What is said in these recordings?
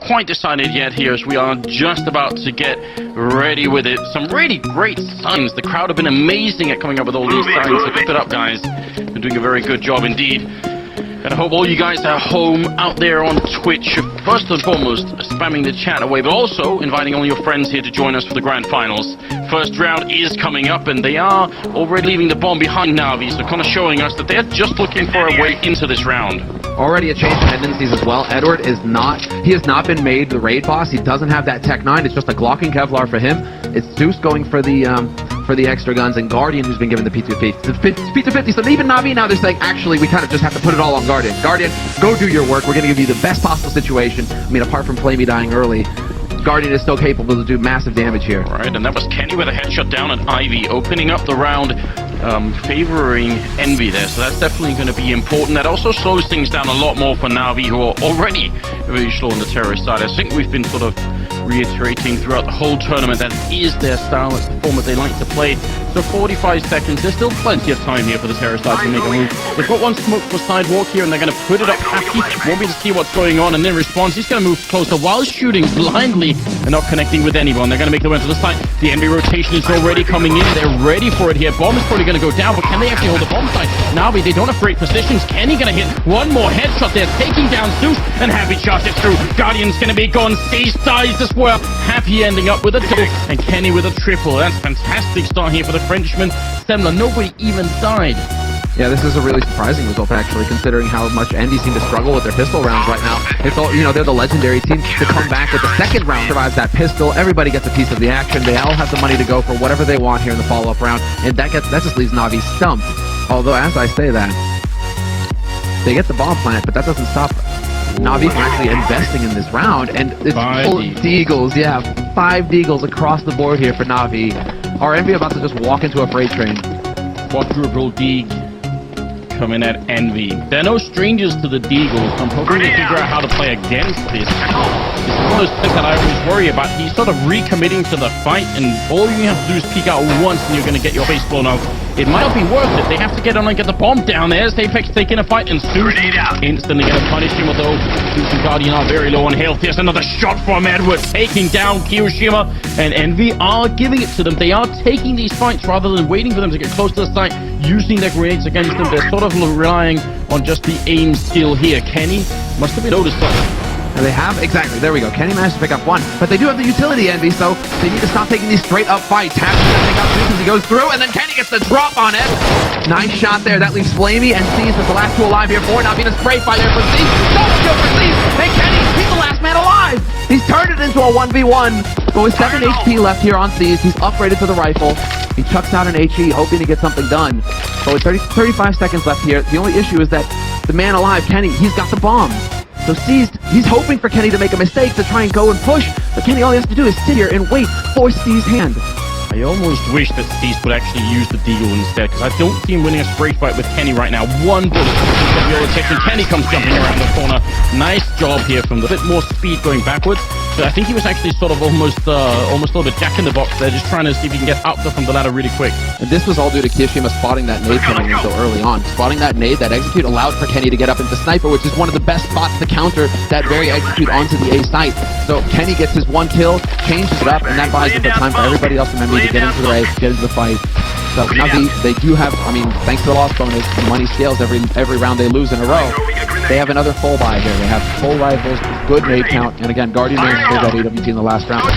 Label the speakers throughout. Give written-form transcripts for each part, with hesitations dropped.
Speaker 1: quite decided yet here, as we are just about to get ready with it. Some really great signs. The crowd have been amazing at coming up with all these signs, so keep it up, guys. You're doing a very good job indeed. And I hope all you guys at home out there on Twitch, first and foremost, spamming the chat away, but also inviting all your friends here to join us for the grand finals. First round is coming up, and they are already leaving the bomb behind Na'Vi, so kind of showing us that they're just looking for a way into this round.
Speaker 2: Already a change in tendencies as well. Edward is not, he has not been made the raid boss. He doesn't have that Tech 9. It's just a Glocking Kevlar for him. It's Zeus going for the extra guns, and Guardian who's been given the P250. The P250, so even Na'Vi now they're saying, actually, we kind of just have to put it all on Guardian. Guardian, go do your work. We're going to give you the best possible situation. I mean, apart from Flamie dying early, Guardian is still capable to do massive damage here.
Speaker 1: Right, and that was Kenny with a headshot down at Ivy, opening up the round, favoring Envy there, so that's definitely going to be important. That also slows things down a lot more for Na'Vi, who are already very slow on the terrorist side. I think we've been sort of reiterating throughout the whole tournament that is their style, it's the format they like to play. So 45 seconds, there's still plenty of time here for the terrorist side to make a move. They've got one smoke for sidewalk here, and they're going to put it up happy, won't be to see what's going on, and in response, he's going to move closer while shooting blindly and not connecting with anyone. They're going to make the way to the side. The Envy rotation is already coming in, they're ready for it here. Bomb is probably going to go down, but can they actually hold the bomb side? Na'Vi, they don't have great positions. Kenny going to hit one more headshot there, taking down Zeus, and Happy charged it through. Guardian's going to be gone, Stage dies as well. Happy ending up with a double, and Kenny with a triple. That's a fantastic start here for the Frenchman. Semler, nobody even died.
Speaker 2: Yeah, this is a really surprising result, actually, considering how much Envy seem to struggle with their pistol rounds right now. It's all, you know, they're the legendary team to come back with the second round, survives that pistol. Everybody gets a piece of the action. They all have the money to go for whatever they want here in the follow-up round, and that just leaves Na'Vi stumped. Although, as I say that, they get the bomb plant, but that doesn't stop Na'Vi from actually investing in this round, and it's full deagles. Yeah, 5 deagles across the board here for Na'Vi. Are Envy about to just walk into a freight train?
Speaker 1: Quadruple deag coming at Envy. They're no strangers to the deagles. I'm hoping to figure out how to play against this. It's one of those things that I always worry about. He's sort of recommitting to the fight, and all you have to do is peek out once and you're going to get your face blown out. It might not be worth it. They have to get on and get the bomb down there. Apex taking a fight, and Zeus instantly going to punish him, although Zeus and Guardian are very low on health. Here's another shot from Edward, taking down KioShiMa, and Envy are giving it to them. They are taking these fights rather than waiting for them to get close to the site, using their grenades against them. They're sort of relying on just the aim skill here. Kenny must have been noticed something.
Speaker 2: And they have, exactly, there we go. Kenny managed to pick up one, but they do have the utility, Envy, so they need to stop taking these straight up fights. Happy to pick up Zeus as he goes through, and then Kenny gets the drop on it. Nice shot there. That leaves Flamie and Zeus as the last two alive here for not being a spray fire there for Zeus. Double kill for Zeus, and Kenny, he's the last man alive. He's turned it into a 1v1, but with 7 HP left here on Zeus, he's upgraded to the rifle. He chucks out an HE, hoping to get something done. But with 35 seconds left here, the only issue is that the man alive, Kenny, he's got the bomb. So he's hoping for Kenny to make a mistake to try and go and push, but Kenny all he has to do is sit here and wait for Steve's hand.
Speaker 1: I almost wish that Steve would actually use the deagle instead, because I don't see him winning a spray fight with Kenny right now. One bullet from the old section. Kenny comes jumping around the corner. Nice job here from the bit more speed going backwards. But I think he was actually sort of almost a little bit jack in the box there, just trying to see if he can get up from the ladder really quick.
Speaker 2: And this was all due to KioShiMa spotting that nade coming in so early on. Spotting that nade, that execute allowed for Kenny to get up into sniper, which is one of the best spots to counter that very execute onto the A site. So Kenny gets his one kill, changes it up, and that buys the time for everybody else from Envy to get into the race, get into the fight. So now they do have, I mean, thanks to the loss bonus, the money scales every round they lose in a row. They have another full buy here. They have full rifles, good nade count, and again, Guardian is still at AWT in the last round.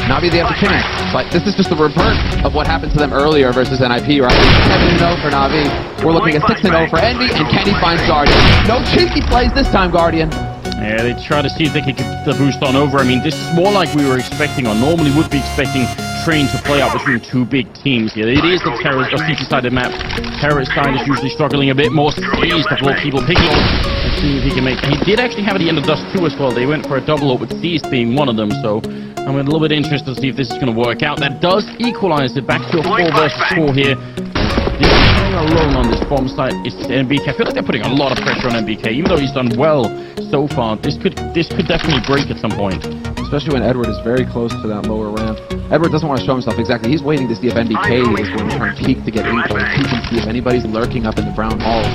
Speaker 2: Na'Vi, they have the chance, but this is just the revert of what happened to them earlier versus NIP, right? 7-0 for Na'Vi. We're looking at 6-0 for Envy, and Kenny finds Guardian. No cheeky plays this time, Guardian.
Speaker 1: Yeah, they try to see if they can get the boost on over. I mean, this is more like we were expecting, or normally would be expecting, train to play out between two big teams here. It is the terrorist or CT-sided map. Terrorist side is usually struggling a bit more. Sees the ball people picking on and see if he can make. He did actually have at the end of Dust 2 as well. They went for a double up with Seas being one of them, so I'm a little bit interested to see if this is going to work out. That does equalize it back to a 4 versus 4 here. Alone on this bomb site is NBK. I feel like they're putting a lot of pressure on NBK, even though he's done well so far. This could definitely break at some point.
Speaker 2: Especially when Edward is very close to that lower ramp. Edward doesn't want to show himself exactly. He's waiting to see if NBK is going to try and peek to get info, peek and see if anybody's lurking up in the brown halls.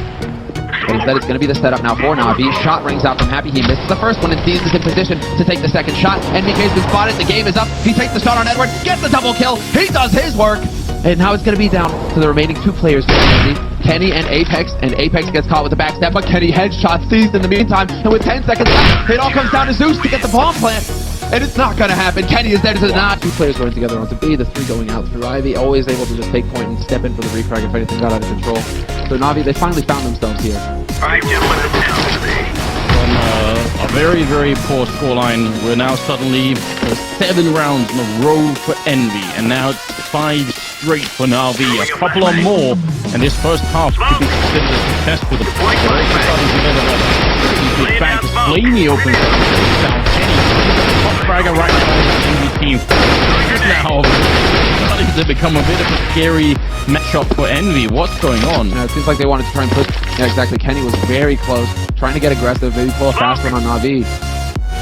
Speaker 2: But instead, it's going to be the setup now for Na'Vi. Shot rings out from Happy. He misses the first one and Zeus is in position to take the second shot. NBK's been spotted. The game is up. He takes the shot on Edward, gets the double kill. He does his work. And now it's going to be down to the remaining two players. Kenny and Apex gets caught with the backstab, but Kenny headshot seized in the meantime. And with 10 seconds left, it all comes down to Zeus to get the bomb plant. And it's not going to happen. Kenny is dead to the knot. Two players going together onto B, the three going out through Ivy. Always able to just take point and step in for the refrag if anything got out of control. So Na'Vi, they finally found themselves here.
Speaker 3: Alright, gentlemen, the town today.
Speaker 1: From a very, very poor scoreline, we're now suddenly 7 rounds in a row for Envy, and now it's 5 straight for Na'Vi. A couple or more, and this first half could be considered a success for them. They're also starting to get a pretty good back as flamie opens up down Kenny. Top fragger right now on the Envy team. Now starting to become a bit of a scary matchup for Envy. What's going on?
Speaker 2: It seems like they wanted to try and push. Yeah, exactly. Kenny was very close, trying to get aggressive, maybe pull a fast one on Na'Vi.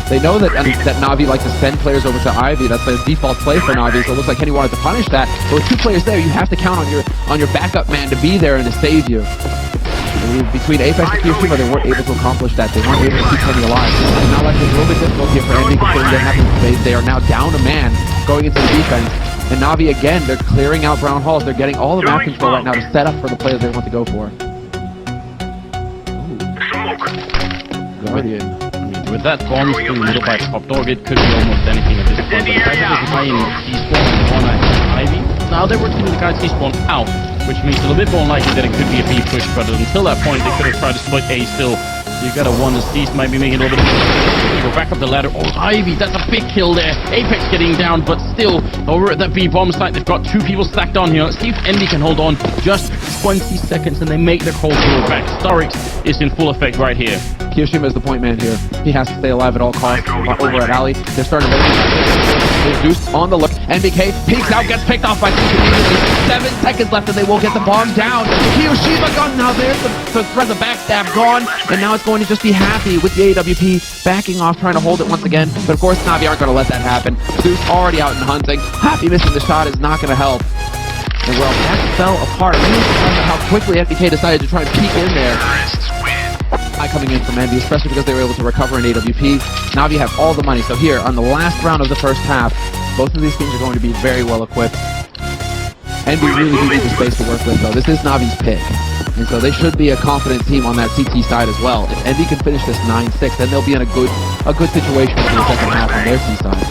Speaker 2: They know that Na'Vi like to send players over to Ivy. That's their default play for Na'Vi, so it looks like Kenny wanted to punish that. But with 2 players there, you have to count on your backup man to be there and to save you. Between Apex and KioShiMa, they weren't able to accomplish that. They weren't able to keep Kenny alive. And now like it's a little bit difficult here for Envy considering they're having space. They are now down a man going into the defense. And Na'Vi again, they're clearing out brown halls. They're getting all the map control right now to set up for the players they want to go for. Guardian.
Speaker 1: With that bomb still middle by top dog, it could be almost anything at this point. But the fact that there's a guy in T-spawn on Ivy, now they're working with the guy T-spawn out, which makes it a bit more likely that it could be a B push, but until that point, they could have tried to split A still. You gotta wonder, Cease might be making a little bit of go back up the ladder. Oh, Ivy, that's a big kill there. Apex getting down, but still, over at that B bomb site, they've got 2 people stacked on here. Let's see if Envy can hold on just 20 seconds and they make the call to go back. Starix is in full effect right here.
Speaker 2: KioShiMa is the point man here. He has to stay alive at all costs. Over at Alley, they're starting to there's Zeus on the look. NBK peeks out, gets picked off by Zeus immediately. 7 seconds left and they will get the bomb down. KioShiMa gone. Now there's the threat of backstab gone. And now it's going to just be Happy with the AWP backing off, trying to hold it once again. But of course, Na'Vi aren't going to let that happen. Zeus already out and hunting. Happy missing the shot is not going to help. And well, that fell apart. I'm really surprised at how quickly NBK decided to try and peek in there. Coming in from Envy, especially because they were able to recover an AWP. Na'Vi have all the money, so here, on the last round of the first half, both of these teams are going to be very well equipped. Envy really do need the space to work with, though. This is Na'Vi's pick, and so they should be a confident team on that CT side as well. If Envy can finish this 9-6, then they'll be in a good situation for the second half on their C side.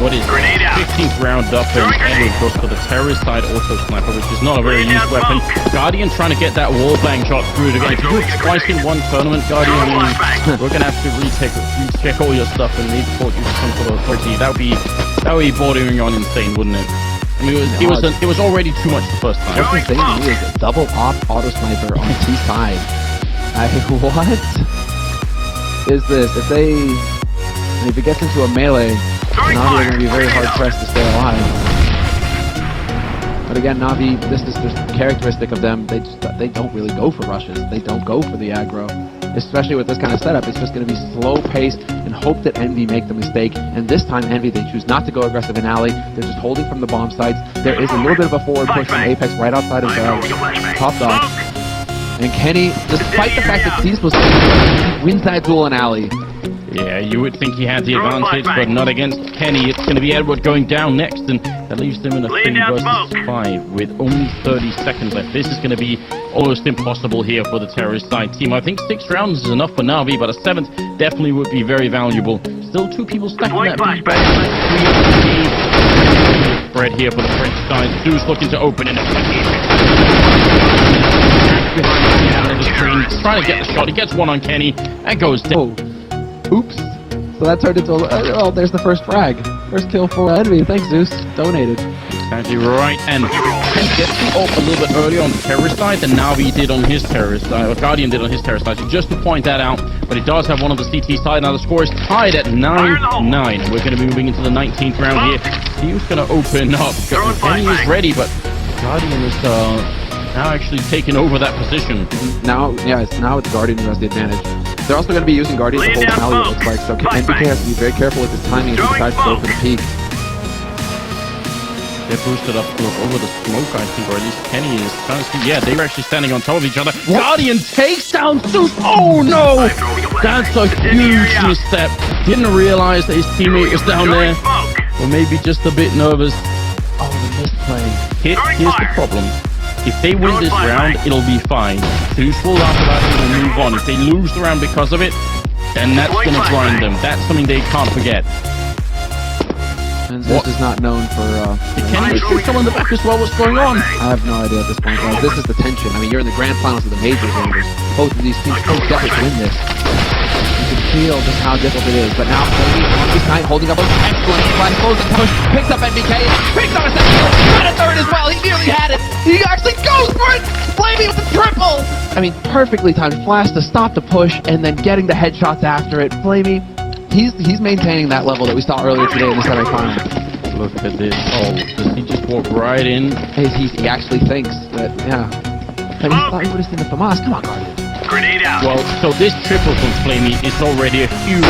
Speaker 1: What is 15th round up, and Edward goes for the terrorist side auto sniper, which is not a very used weapon. Guardian trying to get that wall bang shot through it again. If you do it twice in one tournament, Guardian, we're gonna have to recheck all your stuff and report you to some sort of authority. That would be bordering on insane, wouldn't it? I mean, it was already too much the first time.
Speaker 2: What's insane to me is a double op auto sniper on T side. What is this? If it gets into a melee, Na'Vi are going to be very hard-pressed to stay alive. But again, Na'Vi, this is just characteristic of them. They don't really go for rushes. They don't go for the aggro. Especially with this kind of setup, it's just going to be slow-paced and hope that Envy make the mistake. And this time, Envy, they choose not to go aggressive in alley. They're just holding from the bomb sites. There is a little bit of a forward push from Apex right outside of top dog. And Kenny, despite the fact that Cease was wins that duel in alley.
Speaker 1: Yeah, you would think he had the advantage, but not against Kenny. It's going to be Edward going down next, and that leaves them in a 3 versus 5 with only 30 seconds left. This is going to be almost impossible here for the terrorist side team. I think 6 rounds is enough for Na'Vi, but a 7th definitely would be very valuable. Still 2 people stuck in that big bag. Spread here for the French side. Zeus looking to open in a trying to get the shot. He gets one on Kenny and goes down.
Speaker 2: Oops. So that turned into oh, there's the first frag. First kill for Envy. Thanks, Zeus. Donated.
Speaker 1: Exactly right. And gets the ult a little bit earlier on the terrorist side than Na'Vi did on his terrorist side, or Guardian did on his terrorist side. So just to point that out, but he does have one on the CT side. Now the score is tied at 9-9. We're going to be moving into the 19th round here. Zeus going to open up. Kenny is ready, but Guardian is now actually taking over that position.
Speaker 2: Now it's Guardian who has the advantage. They're also going to be using Guardian to hold Alley, it looks like, so NBK has to be very careful with his timing as he decides to go for the peak.
Speaker 1: They're boosted up over the smoke, I think, or at least Kenny is trying to see. Yeah, they were actually standing on top of each other. Guardian takes down Zeus. Oh no! That's a huge misstep. Didn't realize that his teammate was down there. Or maybe just a bit nervous. Oh, the misplay. Here's the problem. If they win this round, it'll be fine. Zeus will after that will move on. If they lose the round because of it, then that's going to grind them. That's something they can't forget.
Speaker 2: And Zeus is not known for...
Speaker 1: Can you shoot someone in the back as well? What's going on?
Speaker 2: I have no idea at this point, guys. This is the tension. I mean, you're in the grand finals of the majors, Anders. Both of these teams so desperate to win this. You can feel just how difficult it is. But now, Flamie on this night, holding up an excellent flash, close and push, picks up NBK, picks up a second kill, got a third as well. He nearly had it. He actually goes for it. Flamie with the triple. I mean, perfectly timed flash to stop the push, and then getting the headshots after it. Flamie, he's maintaining that level that we saw earlier today in the semifinal.
Speaker 1: Look at this. Oh, does he just walk right in?
Speaker 2: He actually thinks that, yeah. I mean, he thought he would have seen the FAMAS. Come on, Guardian.
Speaker 3: Grenade out.
Speaker 1: Well, so this triple from Flamie is already a huge... The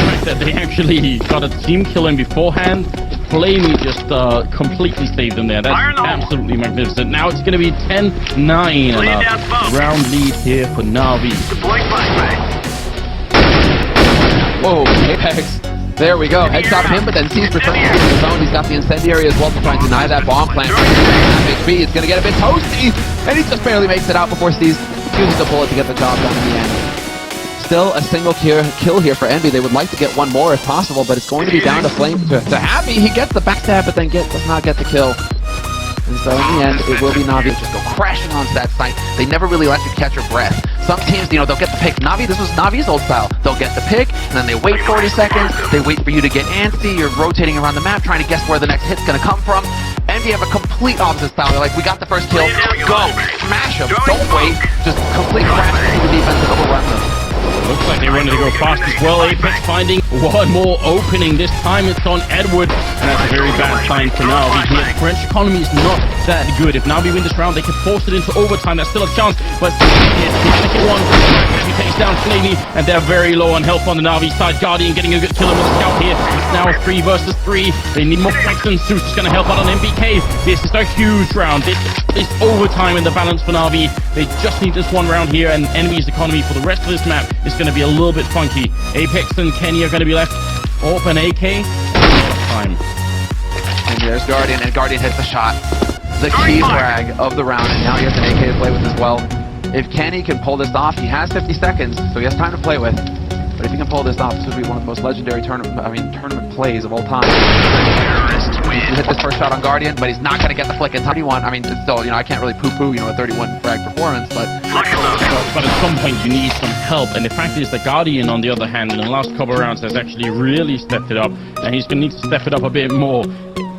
Speaker 1: fact that they actually got a team kill him beforehand, Flamie just completely saved them there. That's absolutely magnificent. Now it's going to be 10-9 and a round lead here for Na'Vi.
Speaker 3: Deploying flashbang.
Speaker 2: Whoa, Apex. There we go. Headshot him, but then sees returning to the zone. He's got the incendiary as well to try and deny that bomb plant. FHB is going to get a bit toasty, and he just barely makes it out before Sees uses the bullet to get the job done in the end. Still a single kill here for Envy. They would like to get one more if possible, but it's going to be down to Flame to Happy. He gets the backstab, but then does not get the kill. And so in the end, it will be Na'Vi just go crashing onto that site. They never really let you catch your breath. Some teams, you know, they'll get the pick. Na'Vi, this was Na'Vi's old style. They'll get the pick, and then they wait 40 seconds. They wait for you to get antsy. You're rotating around the map, trying to guess where the next hit's going to come from. Envy have a complete opposite style. They're like, we got the first kill. Go. Smash them. Don't wait. Just complete crash into the defense and overrun them.
Speaker 1: Looks like they wanted to go fast as well. Apex finding one more opening. This time it's on Edward, and that's a very bad sign for Na'Vi. The French economy is not that good. If Na'Vi win this round, they can force it into overtime. That's still a chance, but he's gonna get one. He takes down Flamie, and they're very low on health on the Na'Vi side. Guardian getting a good kill with a scout here. It's now 3 versus 3. They need more Texans. Zeus is gonna help out on MBK. This is a huge round. This is overtime in the balance for Na'Vi. They just need this one round here, and Enemy's economy for the rest of this map is going to be a little bit funky. Apex and Kenny are going to be left open. AK time.
Speaker 2: And there's Guardian, and Guardian hits the shot. The key frag of the round, and now he has an AK to play with as well. If Kenny can pull this off, he has 50 seconds, so he has time to play with. But if he can pull this off, this would be one of the most legendary tournament plays of all time. He hit this first shot on Guardian, but he's not going to get the flick in 31. I mean, it's still, you know, I can't really poo-poo, you know, a 31 frag performance, but
Speaker 1: at some point you need some help, and the fact is the Guardian, on the other hand, in the last couple of rounds has actually really stepped it up, and he's going to need to step it up a bit more.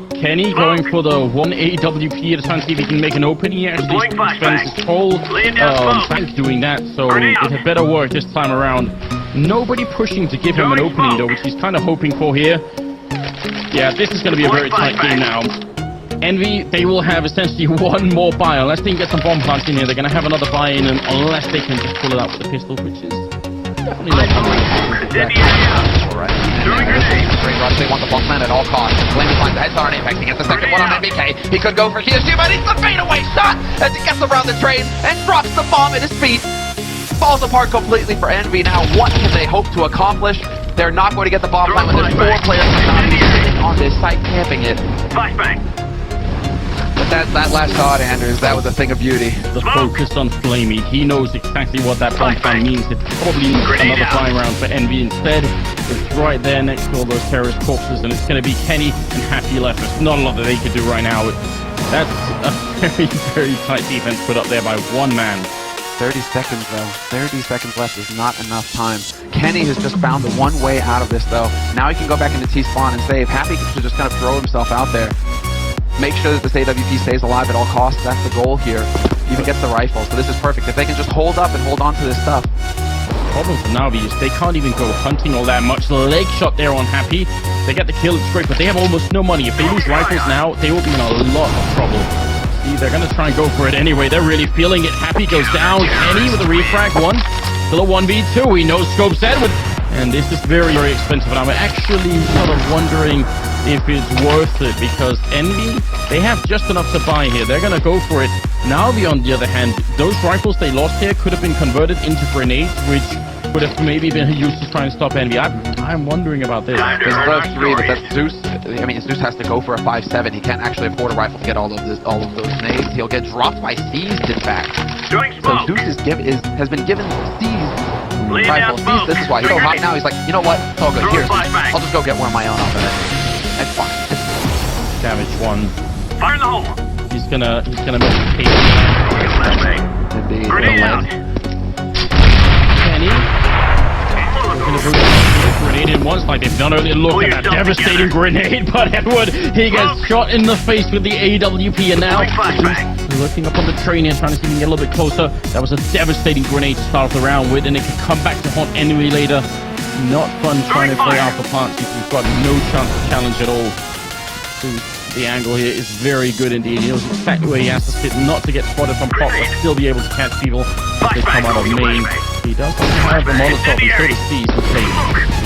Speaker 1: Kenny going for the 1 AWP at a time to see if he can make an opening. He actually spends his whole bank doing that, so it had better work this time around. Nobody pushing to give him an opening though, which he's kind of hoping for here. Yeah, this is going to be a very tight game now. Envy, they will have essentially one more buy. Unless they can get some bomb plants in here, they're going to have another buy in, unless they can just pull it out with the pistol, which is definitely not coming.
Speaker 2: Alright. Straight rush, they want the bomb plant at all costs. Flamie finds the headshot on Apex. He gets the second one on MBK. He could go for KioShiMa, and it's the fadeaway shot as he gets around the train and drops the bomb at his feet. Falls apart completely for Envy. Now, what can they hope to accomplish? They're not going to get the bomb plant when there's 4 players on this site camping it.
Speaker 3: Flashbang.
Speaker 2: But that last shot, Anders, that was a thing of beauty.
Speaker 1: The focus on Flamie. He knows exactly what that bomb plant means. It's probably another flying round for Envy instead. It's right there next to all those terrorist corpses, and it's going to be Kenny and Happy left. There's not a lot that they could do right now. That's a very, very tight defense put up there by one man.
Speaker 2: 30 seconds though. 30 seconds left is not enough time. Kenny has just found the one way out of this though. Now he can go back into T-spawn and save. Happy to just kind of throw himself out there. Make sure that this AWP stays alive at all costs. That's the goal here. Even gets the rifle. So this is perfect. If they can just hold up and hold on to this stuff.
Speaker 1: The problem for Na'Vi is they can't even go hunting all that much. The leg shot there on Happy. They get the kill, it's great, but they have almost no money. If they lose rifles now, they will be in a lot of trouble. They're going to try and go for it anyway. They're really feeling it. Happy goes down. Kenny with a refrag. Still a 1v2. He knows scope's Edward. And this is very, very expensive. And I'm actually sort of wondering if it's worth it, because Envy, they have just enough to buy here. They're gonna go for it. Navi, on the other hand, those rifles they lost here could have been converted into grenades, which would have maybe been used to try and stop Envy. I'm wondering about this.
Speaker 2: There's another 3, but that's Zeus. I mean, Zeus has to go for a 5-7. He can't actually afford a rifle to get all of those nades. He'll get dropped by Seized, in fact.
Speaker 3: Doing
Speaker 2: So
Speaker 3: smoke.
Speaker 2: Zeus has been given Seized
Speaker 3: Laying down
Speaker 2: rifle.
Speaker 3: smoke.
Speaker 2: This is why he's so hot now. He's like, you know what? It's all good.
Speaker 3: Throw
Speaker 2: Here,
Speaker 3: a flashbang.
Speaker 2: I'll just go get one of my own off of it. That's fine.
Speaker 1: Damage 1.
Speaker 3: Fire in the hole.
Speaker 1: He's gonna make a case.
Speaker 3: Flashbang.
Speaker 2: Indeed.
Speaker 3: Grenade
Speaker 2: it'll
Speaker 3: out.
Speaker 2: land.
Speaker 1: Kenny. Gonna bring a grenade in once, like they've done earlier. Look at that devastating grenade, but Edward, he gets shot in the face with the AWP, and now Zeus looking up on the train here, trying to see if he can get a little bit closer. That was a devastating grenade to start the round with, and it could come back to haunt Envy later. Not fun trying to play Alpha Plants if you've got no chance to challenge at all. Zeus, the angle here is very good indeed. He knows exactly where he has to sit, not to get spotted from pop, but still be able to catch people as they come out of main. He does have the Molotov, and so does Seas with Fade.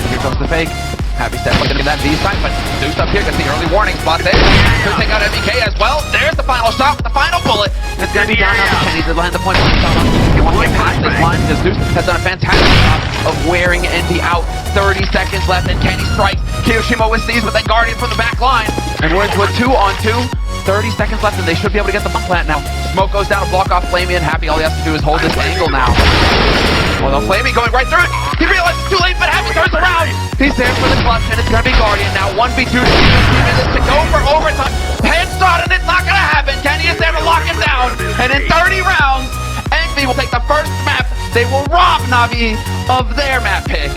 Speaker 2: Here comes the fake. Happy Step looking at that V side, but Zeus up here gets the early warning spot there. Could take out MBK as well. There's the final shot, the final bullet. It's going to be down now to Kenny to land the point. He wants to get past this line because Zeus has done a fantastic job of wearing Envy out. 30 seconds left, and Kenny strikes. KioShiMa with Seas, but then Guardian from the back line. And we're into a 2-on-2. 30 seconds left, and they should be able to get the bomb plant now. Smoke goes down to block off flamie, and Happy, all he has to do is hold this angle now. Well, flamie going right through it. He realizes it's too late, but Happy turns around. He's there for the clutch, and it's going to be Guardian now. 1v2, 3 minutes to go for overtime. Headshot, and it's not going to happen. Kenny is there to lock him down. And in 30 rounds, Envy will take the first map. They will rob Navi of their map pick.